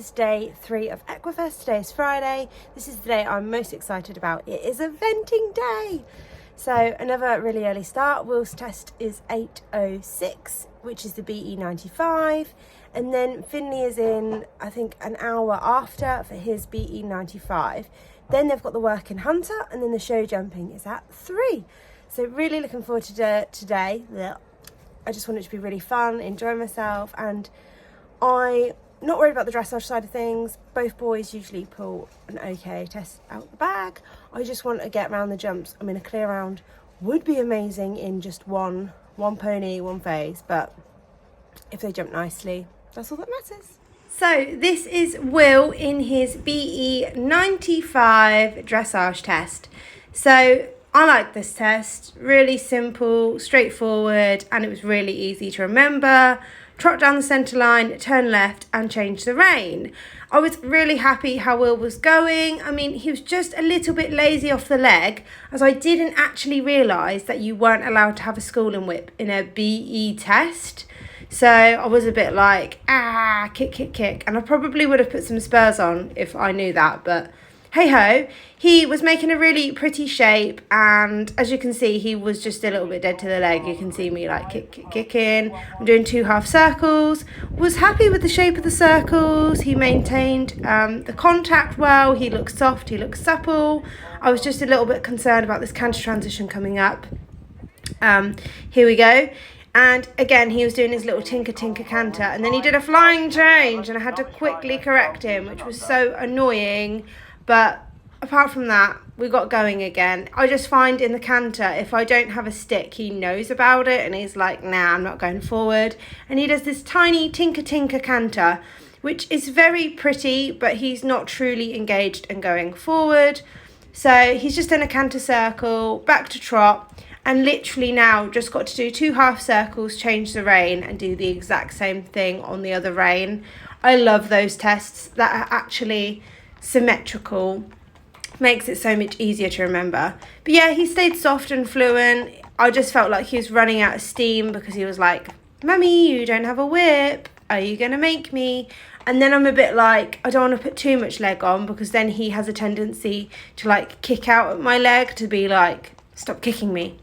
is day 3 of EQUIFEST. Today is Friday. This is the day I'm most excited about. It is a venting day. So another really early start. Will's test is 8:06, which is the BE 95. And then Finley is in, I think, an hour after for his BE 95. Then they've got the work in Hunter, and then the show jumping is at 3. So really looking forward to today. I just want it to be really fun, enjoy myself, and I'm not worried about the dressage side of things. Both boys usually pull an okay test out the bag. I just want to get around the jumps. I mean, a clear round would be amazing in just one pony, one phase, but if they jump nicely, that's all that matters. So this is Will in his BE 95 dressage test. So I like this test, really simple, straightforward, and it was really easy to remember. Trot down the centre line, turn left and change the rein. I was really happy how Will was going. I mean, he was just a little bit lazy off the leg, as I didn't actually realise that you weren't allowed to have a schooling whip in a BE test. So I was a bit like, kick. And I probably would have put some spurs on if I knew that, but hey ho. He was making a really pretty shape, and as you can see, he was just a little bit dead to the leg. You can see me like kicking. I'm doing 2 half circles. Was happy with the shape of the circles. He maintained the contact well. He looked soft, he looked supple. I was just a little bit concerned about this canter transition coming up. Here we go. And again, he was doing his little tinker canter, and then he did a flying change, and I had to quickly correct him, which was so annoying. But apart from that, we got going again. I just find in the canter, if I don't have a stick, he knows about it and he's like, nah, I'm not going forward. And he does this tiny tinker canter, which is very pretty, but he's not truly engaged and going forward. So he's just in a canter circle, back to trot, and literally now just got to do 2 half circles, change the rein, and do the exact same thing on the other rein. I love those tests that are actually symmetrical. Makes it so much easier to remember. But yeah, he stayed soft and fluent. I just felt like he was running out of steam because he was like, Mummy, you don't have a whip, are you gonna make me? And then I'm a bit like, I don't want to put too much leg on, because then he has a tendency to like kick out at my leg, to be like, stop kicking me.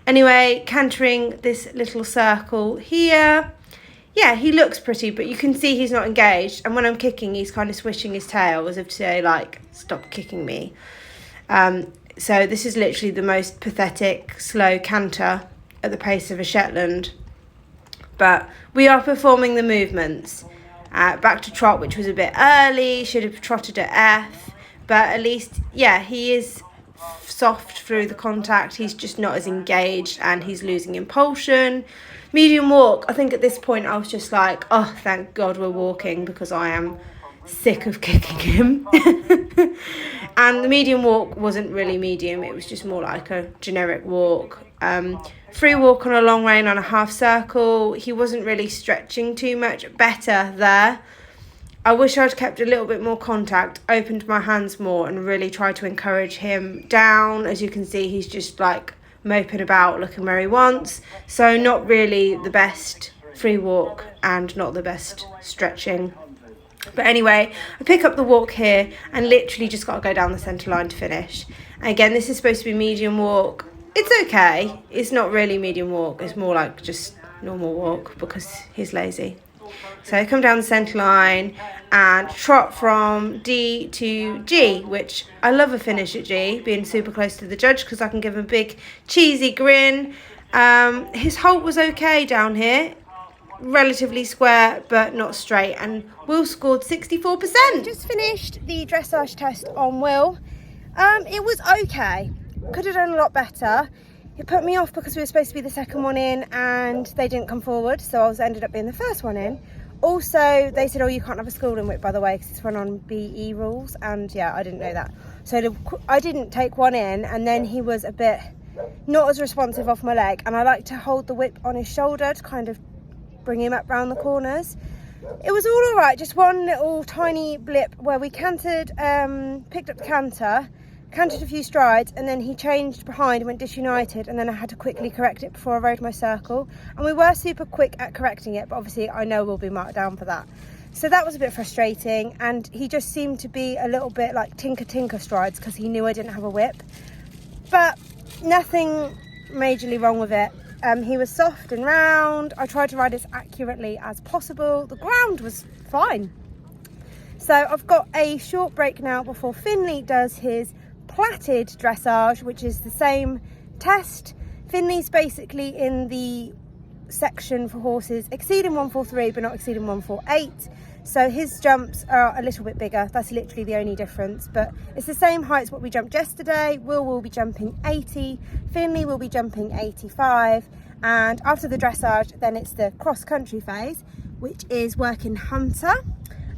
Anyway, cantering this little circle here. Yeah, he looks pretty, but you can see he's not engaged. And when I'm kicking, he's kind of swishing his tail as if to say, like, stop kicking me. So this is literally the most pathetic, slow canter at the pace of a Shetland. But we are performing the movements. Back to trot, which was a bit early. Should have trotted at F. But at least, yeah, he is soft through the contact. He's just not as engaged, and he's losing impulsion. Medium walk, I think at this point I was just like, oh, thank God we're walking, because I am sick of kicking him. And the medium walk wasn't really medium, it was just more like a generic walk. Free walk on a long rein on a half circle. He wasn't really stretching too much. Better there. I wish I'd kept a little bit more contact, opened my hands more, and really tried to encourage him down. As you can see, he's just like moping about, looking where he wants. So not really the best free walk and not the best stretching. But anyway, I pick up the walk here and literally just got to go down the centre line to finish. And again, this is supposed to be medium walk. It's okay. It's not really medium walk. It's more like just normal walk because he's lazy. So I come down the centre line and trot from D to G, which I love a finish at G, being super close to the judge because I can give him a big cheesy grin. His halt was okay down here, relatively square but not straight, and Will scored 64%. Just finished the dressage test on Will. It was okay. Could have done a lot better. It put me off because we were supposed to be the second one in and they didn't come forward, so I ended up being the first one in. Also, they said, oh, you can't have a schooling whip, by the way, because it's run on BE rules, and yeah, I didn't know that. So I didn't take one in, and then he was a bit not as responsive off my leg, and I like to hold the whip on his shoulder to kind of bring him up round the corners. It was all right, just one little tiny blip where we cantered, picked up the canter, cantered a few strides, and then he changed behind and went disunited, and then I had to quickly correct it before I rode my circle. And we were super quick at correcting it, but obviously I know we'll be marked down for that. So that was a bit frustrating, and he just seemed to be a little bit like tinker strides because he knew I didn't have a whip, but nothing majorly wrong with it. He was soft and round. I tried to ride as accurately as possible. The ground was fine. So I've got a short break now before Finley does his plaited dressage, which is the same test. Finley's basically in the section for horses exceeding 143 but not exceeding 148, so his jumps are a little bit bigger. That's literally the only difference, but it's the same height as what we jumped yesterday. Will be jumping 80, Finley will be jumping 85, and after the dressage then it's the cross country phase, which is working hunter,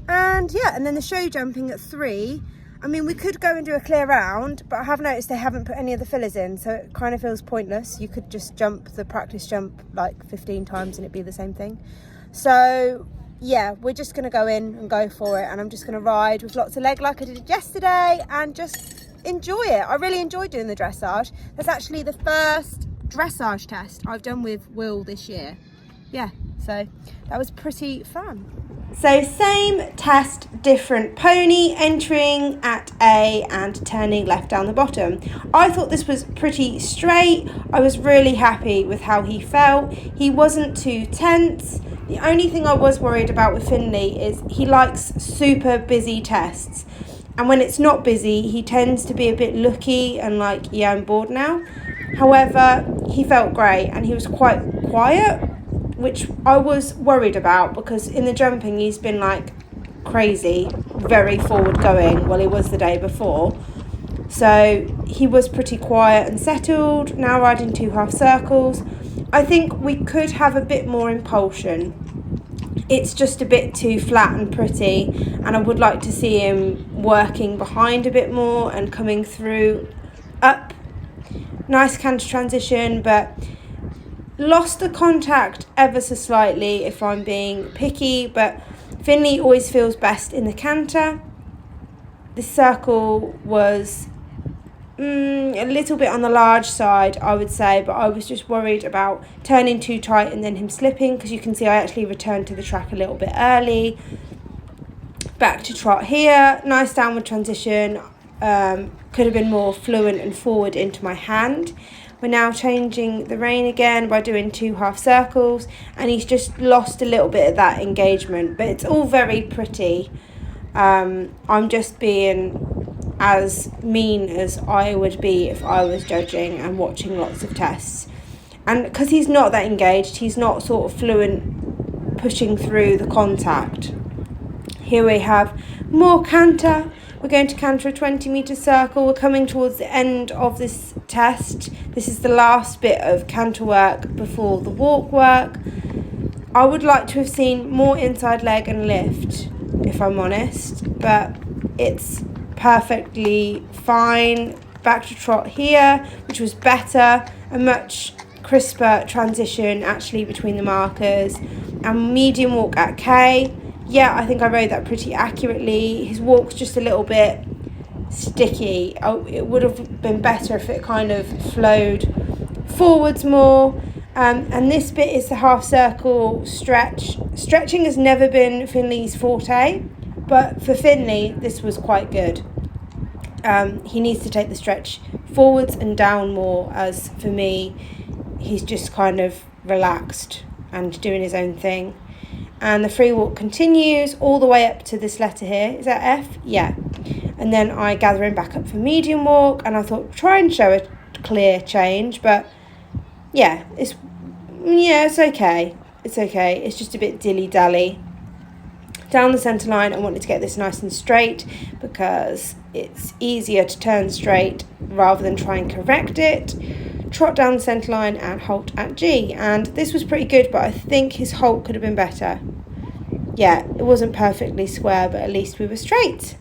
and yeah, and then the show jumping at 3. I mean, we could go and do a clear round, but I have noticed they haven't put any of the fillers in, so it kind of feels pointless. You could just jump the practice jump like 15 times and it'd be the same thing. So yeah, we're just going to go in and go for it, and I'm just going to ride with lots of leg like I did yesterday and just enjoy it. I really enjoyed doing the dressage. That's actually the first dressage test I've done with Will this year. Yeah, so that was pretty fun. So same test, different pony, entering at A and turning left down the bottom. I thought this was pretty straight. I was really happy with how he felt. He wasn't too tense. The only thing I was worried about with Finley is he likes super busy tests. And when it's not busy, he tends to be a bit looky and like, yeah, I'm bored now. However, he felt great and he was quite quiet, which I was worried about because in the jumping he's been like crazy, very forward going. Well, he was the day before. So he was pretty quiet and settled. Now riding 2 half circles. I think we could have a bit more impulsion. It's just a bit too flat and pretty, and I would like to see him working behind a bit more and coming through up. Nice canter transition, but lost the contact ever so slightly if I'm being picky, but Finley always feels best in the canter. The circle was a little bit on the large side, I would say, but I was just worried about turning too tight and then him slipping, because you can see I actually returned to the track a little bit early. Back to trot here, nice downward transition, could have been more fluent and forward into my hand. We're now changing the rein again by doing 2 half circles, and he's just lost a little bit of that engagement, but it's all very pretty. I'm just being as mean as I would be if I was judging and watching lots of tests. And because he's not that engaged, he's not sort of fluent pushing through the contact. Here we have more canter. We're going to canter a 20-metre circle. We're coming towards the end of this test. This is the last bit of canter work before the walk work. I would like to have seen more inside leg and lift, if I'm honest, but it's perfectly fine. Back to trot here, which was better, a much crisper transition actually between the markers, and medium walk at K. Yeah, I think I rode that pretty accurately. His walk's just a little bit sticky. It would have been better if it kind of flowed forwards more. And this bit is the half circle stretch. Stretching has never been Finley's forte, but for Finley, this was quite good. He needs to take the stretch forwards and down more, as for me, he's just kind of relaxed and doing his own thing. And the free walk continues all the way up to this letter here. Is that F? Yeah. And then I gather him back up for medium walk, and I thought try and show a clear change, but yeah, it's okay. It's okay. It's just a bit dilly-dally. Down the centre line, I wanted to get this nice and straight because it's easier to turn straight rather than try and correct it. Trot down the centre line and halt at G. And this was pretty good, but I think his halt could have been better. Yeah, it wasn't perfectly square, but at least we were straight.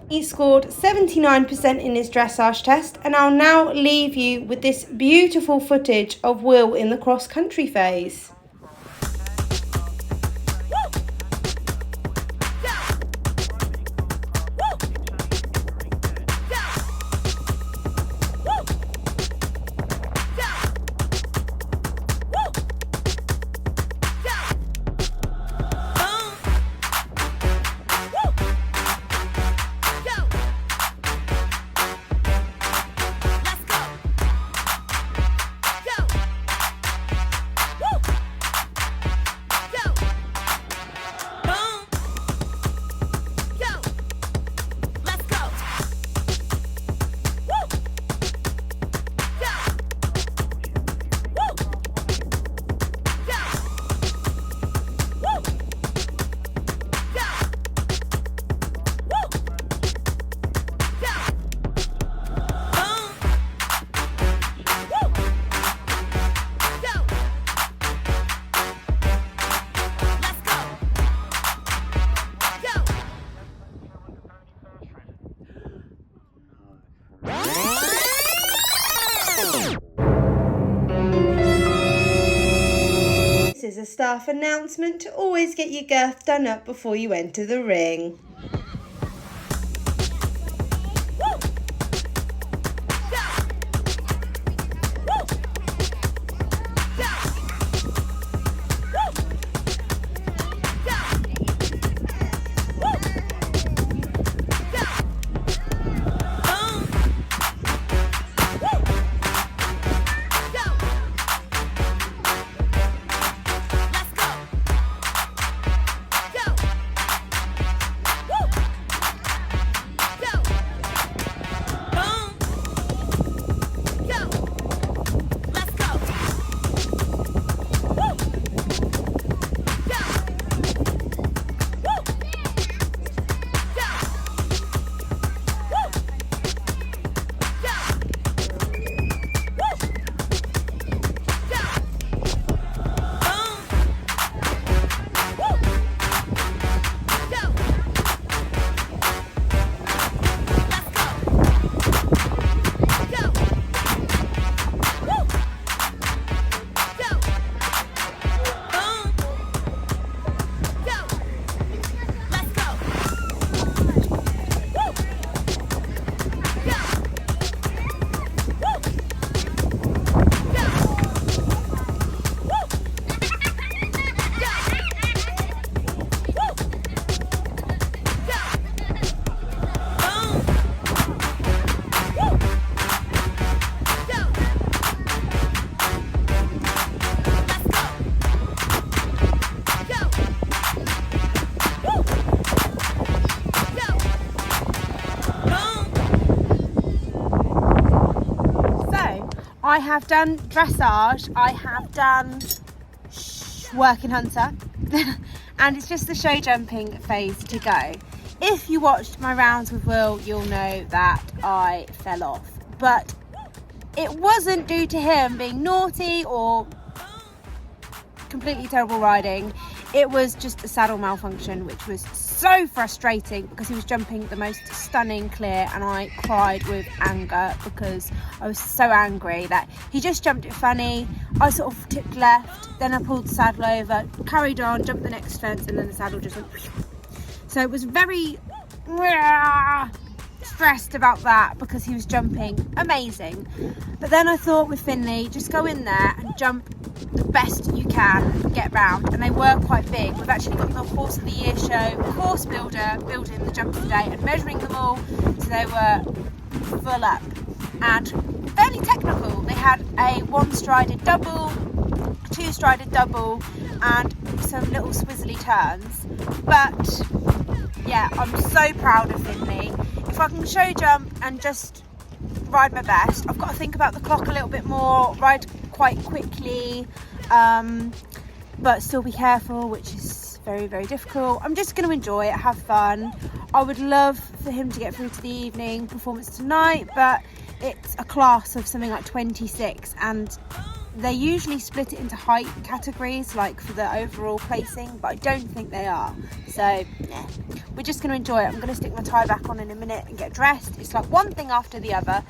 He scored 79% in his dressage test, and I'll now leave you with this beautiful footage of Will in the cross-country phase. a staff announcement to always get your girth done up before you enter the ring. I have done dressage, I have done working hunter, and it's just the show jumping phase to go. If you watched my rounds with Will, you'll know that I fell off, but it wasn't due to him being naughty or completely terrible riding. It was just a saddle malfunction, which was so frustrating because he was jumping the most stunning clear, and I cried with anger because I was so angry that he just jumped it funny. I sort of tipped left, then I pulled the saddle over, carried on, jumped the next fence, and then the saddle just went. So it was very stressed about that because he was jumping amazing. But then I thought with Finley, just go in there and jump the best you can, get round, and they were quite big. We've actually got the Horse of the Year show course builder building the jumps today and measuring them all, so they were full up and fairly technical. They had a one-strided double, two-strided double, and some little swizzly turns. But yeah, I'm so proud of Finley. If I can show jump and just ride my best, I've got to think about the clock a little bit more, ride quite quickly, but still be careful, which is very, very difficult. I'm just going to enjoy it, have fun. I would love for him to get through to the evening performance tonight, but it's a class of something like 26, and they usually split it into height categories, like for the overall placing, but I don't think they are. So yeah, we're just going to enjoy it. I'm going to stick my tie back on in a minute and get dressed. It's like one thing after the other.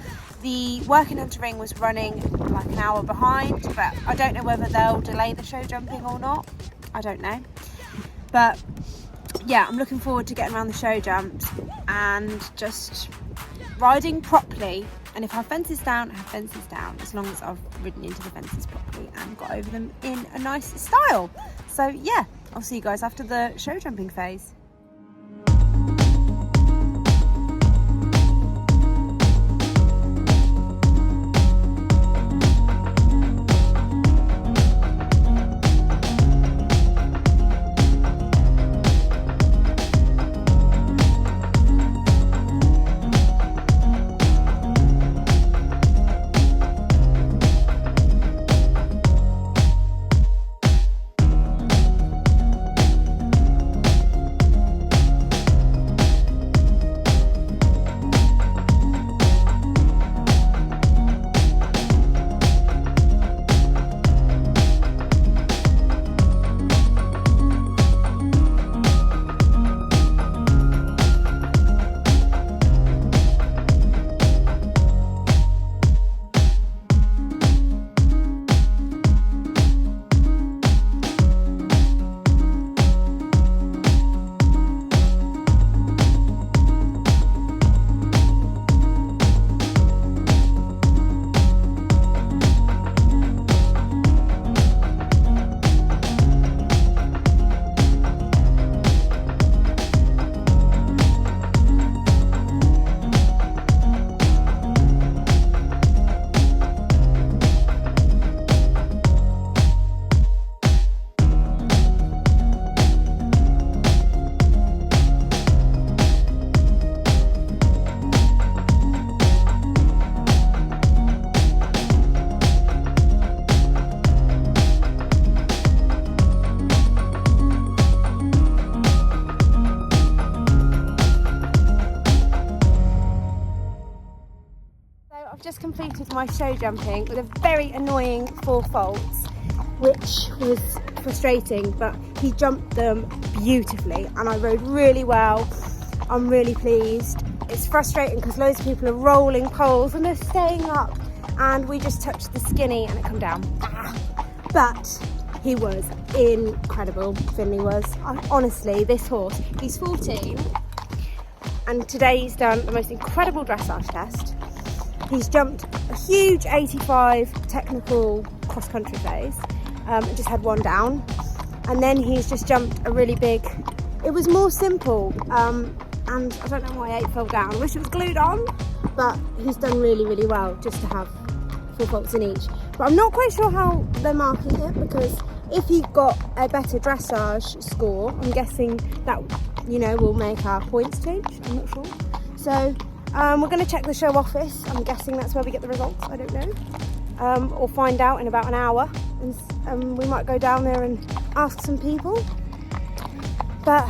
The working hunter ring was running like an hour behind, but I don't know whether they'll delay the show jumping or not. I don't know. But yeah, I'm looking forward to getting around the show jumps and just riding properly. And if I have fences down, I have fences down, as long as I've ridden into the fences properly and got over them in a nice style. So yeah, I'll see you guys after the show jumping phase. my show jumping with a very annoying 4 faults, which was frustrating, but he jumped them beautifully and I rode really well. I'm really pleased. It's frustrating because loads of people are rolling poles and they're staying up, and we just touched the skinny and it come down. But he was incredible, Finley was. Honestly, this horse, he's 14, and today he's done the most incredible dressage test. He's jumped a huge 85 technical cross-country phase, and just had 1 down. And then he's just jumped a really big, it was more simple, and I don't know why 8 fell down. I wish it was glued on, but he's done really, really well just to have 4 faults in each. But I'm not quite sure how they're marking it, because if he got a better dressage score, I'm guessing that, you know, will make our points change. I'm not sure. So we're going to check the show office. I'm guessing that's where we get the results. I don't know. Or find out in about an hour. And we might go down there and ask some people. But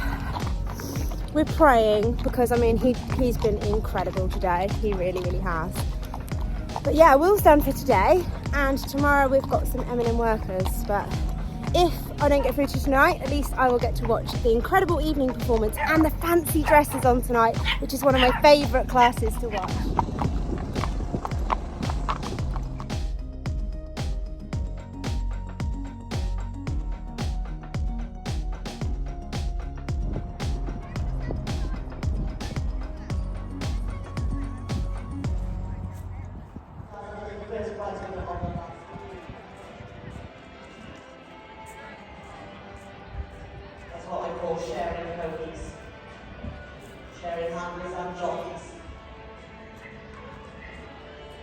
we're praying, because I mean he's been incredible today. He really, really has. But yeah, Will's done for today, and tomorrow we've got some M&M workers. But if I don't get through to tonight, at least I will get to watch the incredible evening performance and the fancy dresses on tonight, which is one of my favourite classes to watch. That's what I call sharing ponies, sharing handlers and jockeys.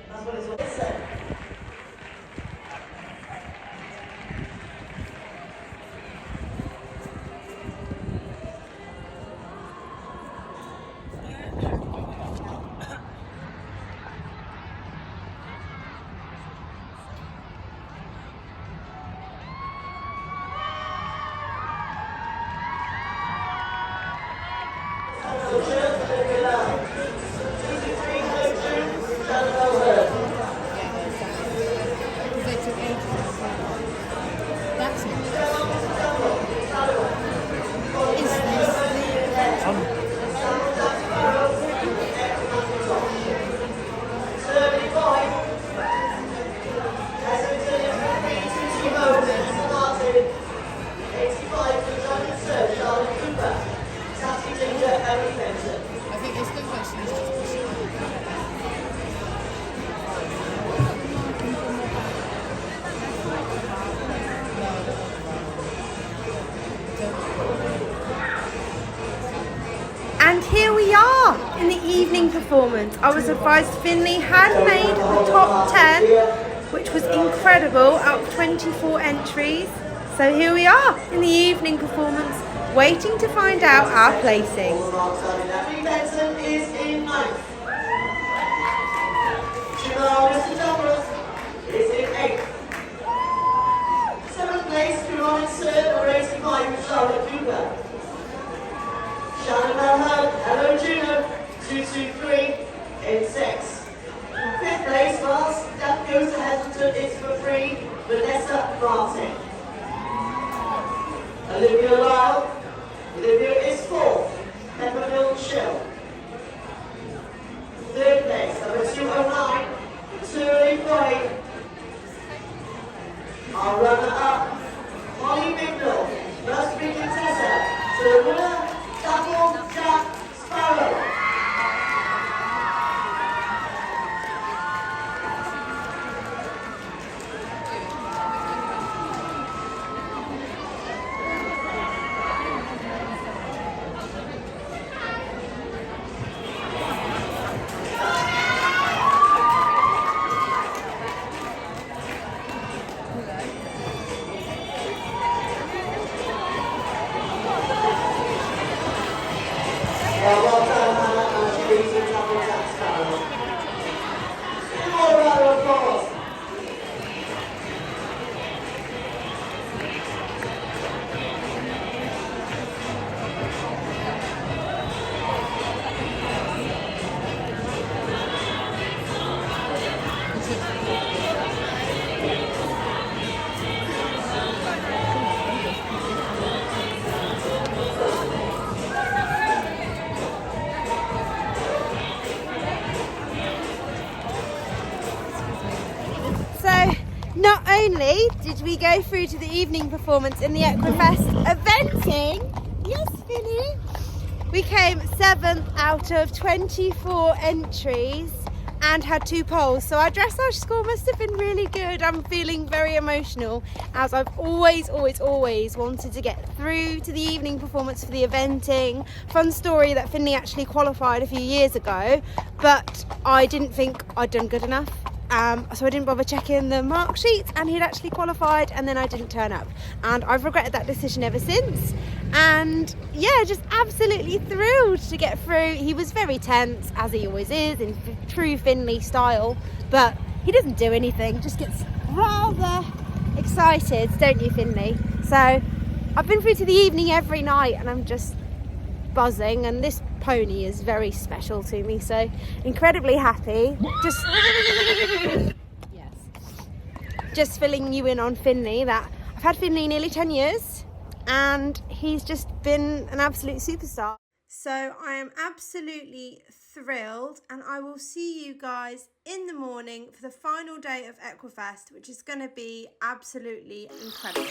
That's what it's all said. And here we are in the evening performance. I was advised Finley had made the top 10, which was incredible, out of 24 entries. So here we are in the evening performance, waiting to find out our placing. Natalie Benson is in 9th. Mr. Douglas is in 8th. 7th place, Kuron in 3rd, or 85 with Charlotte Cooper. Shannon Melhern, Hello Juno, 223 in 6th. 5th place, last, that goes to Heselton, it's for free, Vanessa Martin. Olivia Lyle, Olivia is 4th, Peppermill Chill. 3rd place, number 209, Shirley Boyd. Our runner-up, Molly Bignell, must be Contessa, to the winner, Double Jack Sparrow. we go through to the evening performance in the EQUIFEST eventing. Yes, Finny. We came 7th out of 24 entries and had 2 poles, so our dressage score must have been really good. I'm feeling very emotional, as I've always wanted to get through to the evening performance for the eventing. Fun story that Finley actually qualified a few years ago, but I didn't think I'd done good enough. So I didn't bother checking the mark sheets, and he'd actually qualified, and then I didn't turn up, and I've regretted that decision ever since. And yeah, just absolutely thrilled to get through. He was very tense, as he always is in true Finley style, but he doesn't do anything, just gets rather excited, don't you, Finley? So I've been through to the evening every night, and I'm just buzzing, and this pony is very special to me, so incredibly happy. Just filling you in on Finley, that I've had Finley nearly 10 years and he's just been an absolute superstar. So I am absolutely thrilled, and I will see you guys in the morning for the final day of EQUIFEST, which is going to be absolutely incredible.